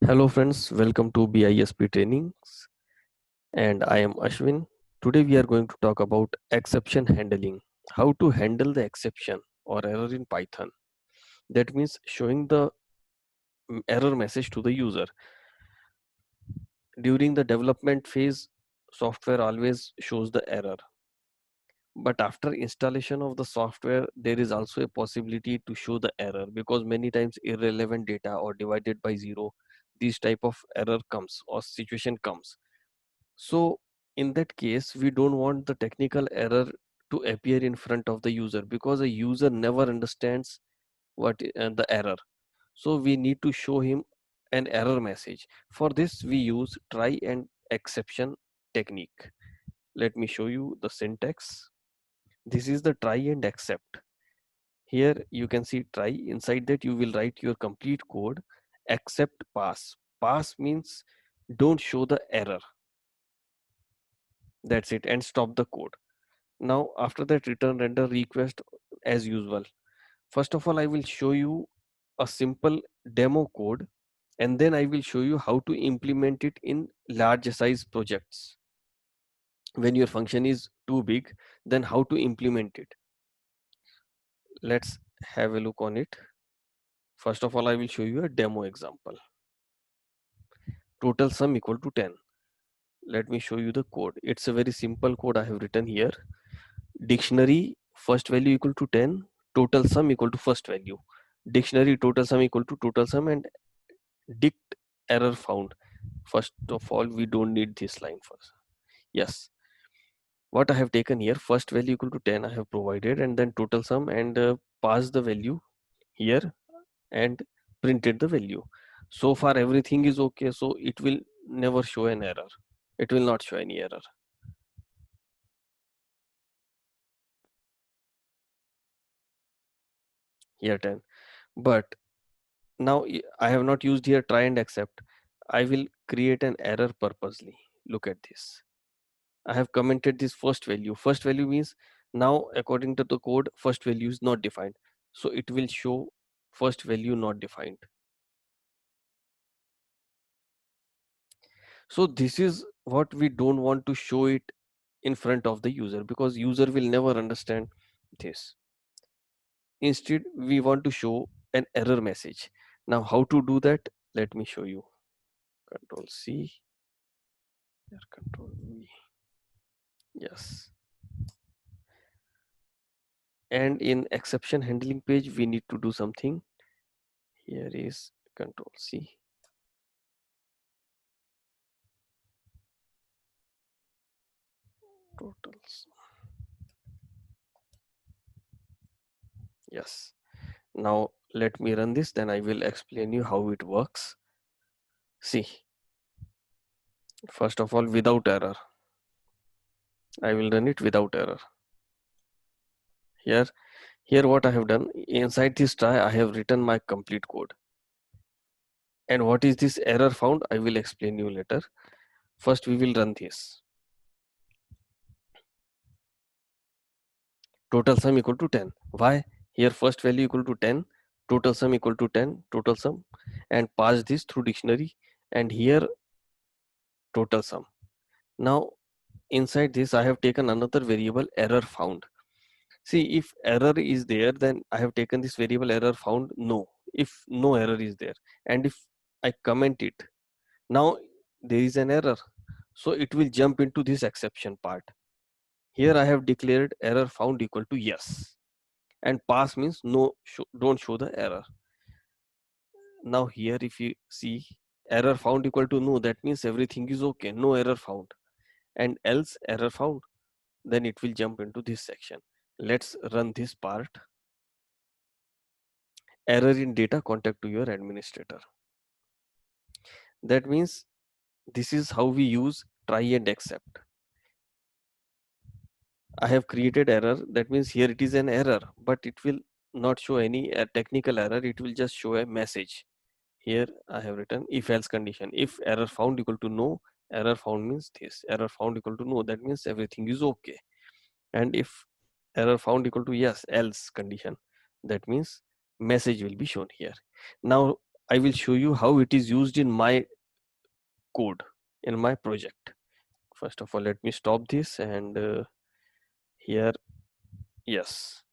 Hello friends, welcome to BISP trainings and I am Ashwin. Today we are going to talk about exception handling. How to handle the exception or error in Python. That means showing the error message to the user. During the development phase, software always shows the error. But after installation of the software, there is also a possibility to show the error because many times irrelevant data or divided by zero, this type of error comes or situation comes. So in that case, we don't want the technical error to appear in front of the user because a user never understands the error. So we need to show him an error message. For this, we use try and exception technique. Let me show you the syntax. This is the try and except. Here you can see try. Inside that you will write your complete code except pass. Pass means don't show the error. That's it, and stop the code. Now after that, return render request as usual. First of all, I will show you a simple demo code and then I will show you how to implement it in large size projects. When your function is too big, then how to implement it. Let's have a look on it. First of all, I will show you a demo example. Total sum equal to 10. Let me show you the code. It's a very simple code I have written here. Dictionary first value equal to 10, total sum equal to first value. Dictionary total sum equal to total sum, and dict error found. First of all, we don't need this line first. Yes, what I have taken here, first value equal to 10 I have provided, and then total sum, and pass the value here and printed the value. So far everything is okay, so it will never show an error. It will not show any error here 10. But now I have not used here try and accept. I will create an error purposely. Look at this. I have commented this first value. First value means now according to the code, first value is not defined. So it will show first value not defined. So this is what we don't want to show it in front of the user because user will never understand this. Instead, we want to show an error message. Now how to do that? Let me show you. Control C, Control V. Yes. And in exception handling page, we need to do something. Here is Control C. Totals. Yes. Now let me run this, then I will explain you how it works. See, first of all, without error. I will run it without error. Here what I have done, inside this try, I have written my complete code. And what is this error found? I will explain you later. First, we will run this. Total sum equal to 10. Why? Here first value equal to 10, total sum equal to 10, total sum, and pass this through dictionary, and here total sum. Now inside this I have taken another variable error found. See, if error is there, then I have taken this variable error found no. If no error is there, and if I comment it, now there is an error. So it will jump into this exception part. Here I have declared error found equal to yes, and pass means no, don't show the error. Now here if you see error found equal to no, that means everything is okay, no error found, and else error found, then it will jump into this section. Let's run this part. Error in data, contact to your administrator. That means this is how we use try and accept. I have created error, that means here it is an error, but it will not show any technical error, it will just show a message. Here I have written if else condition. If error found equal to no, error found means this. Error found equal to no, that means everything is okay. And if error found equal to yes, else condition, that means message will be shown here. Now I will show you how it is used in my code, in my project. First of all, let me stop this, and here, yes,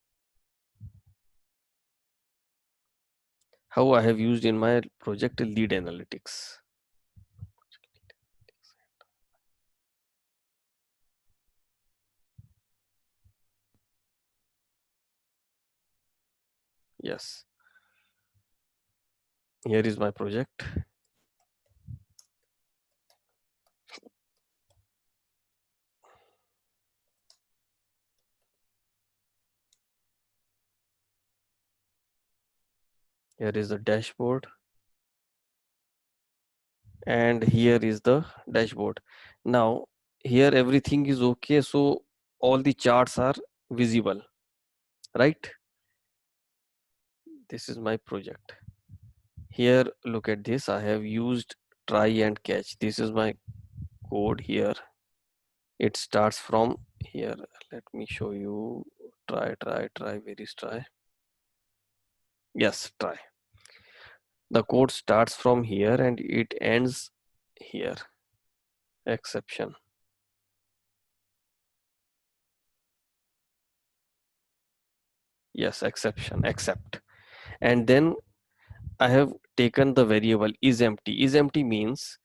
how I have used in my project lead analytics. Yes, here is my project. Here is the dashboard, and here is the dashboard. Now, here everything is okay, so all the charts are visible, right? This is my project. Here, look at this. I have used try and catch. This is my code here. It starts from here. Let me show you. Try, where is try? Yes, try. The code starts from here and it ends here. Exception. Yes, exception, except. And then I have taken the variable is empty. Is empty means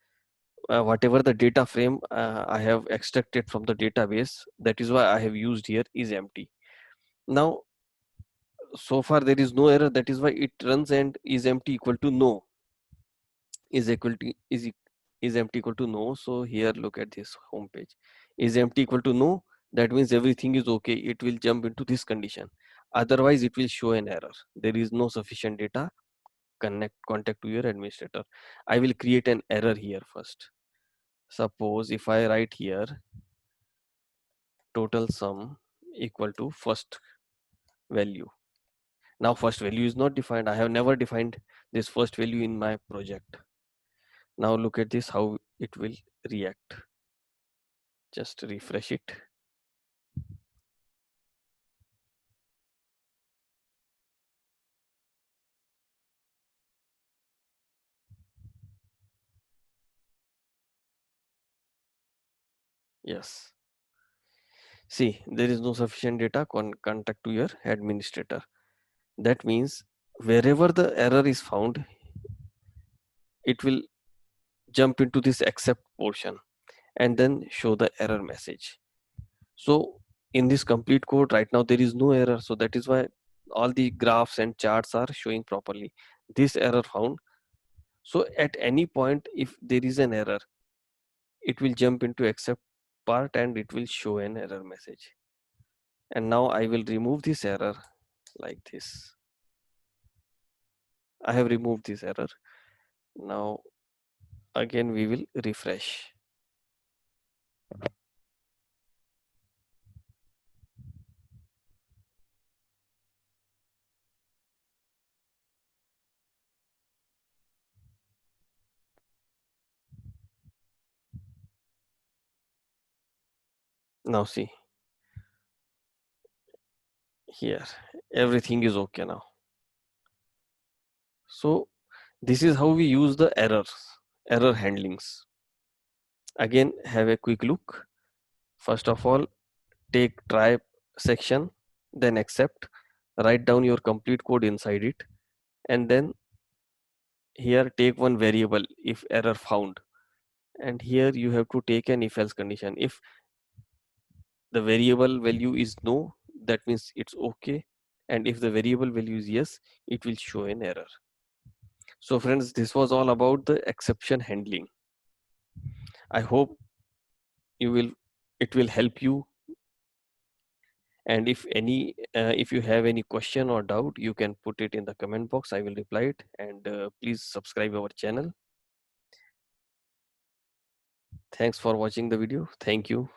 whatever the data frame I have extracted from the database, that is why I have used here is empty. Now, so far there is no error, that is why it runs and is empty equal to no. Is equal to is empty equal to no. So here, look at this home page. Is empty equal to no, that means everything is okay. It will jump into this condition. Otherwise, it will show an error. There is no sufficient data. Contact to your administrator. I will create an error here first. Suppose if I write here total sum equal to first value. Now first value is not defined. I have never defined this first value in my project. Now look at this, how it will react. Just refresh it. Yes. See, there is no sufficient data. Contact to your administrator. That means wherever the error is found, it will jump into this except portion and then show the error message. So in this complete code right now, there is no error. So that is why all the graphs and charts are showing properly. This error found. So at any point, if there is an error, it will jump into except part and it will show an error message. And now I will remove this error like this. I have removed this error. Now again we will refresh. Now see, here everything is okay now. So this is how we use the error handlings. Again, have a quick look. First of all, take try section, then accept, write down your complete code inside it, and then here take one variable if error found, and here you have to take an if else condition. If the variable value is no, that means it's okay, and if the variable value is yes, it will show an error. So friends, this was all about the exception handling. I hope you will it will help you, and if you have any question or doubt, you can put it in the comment box. I will reply it, and please subscribe our channel. Thanks for watching the video. Thank you.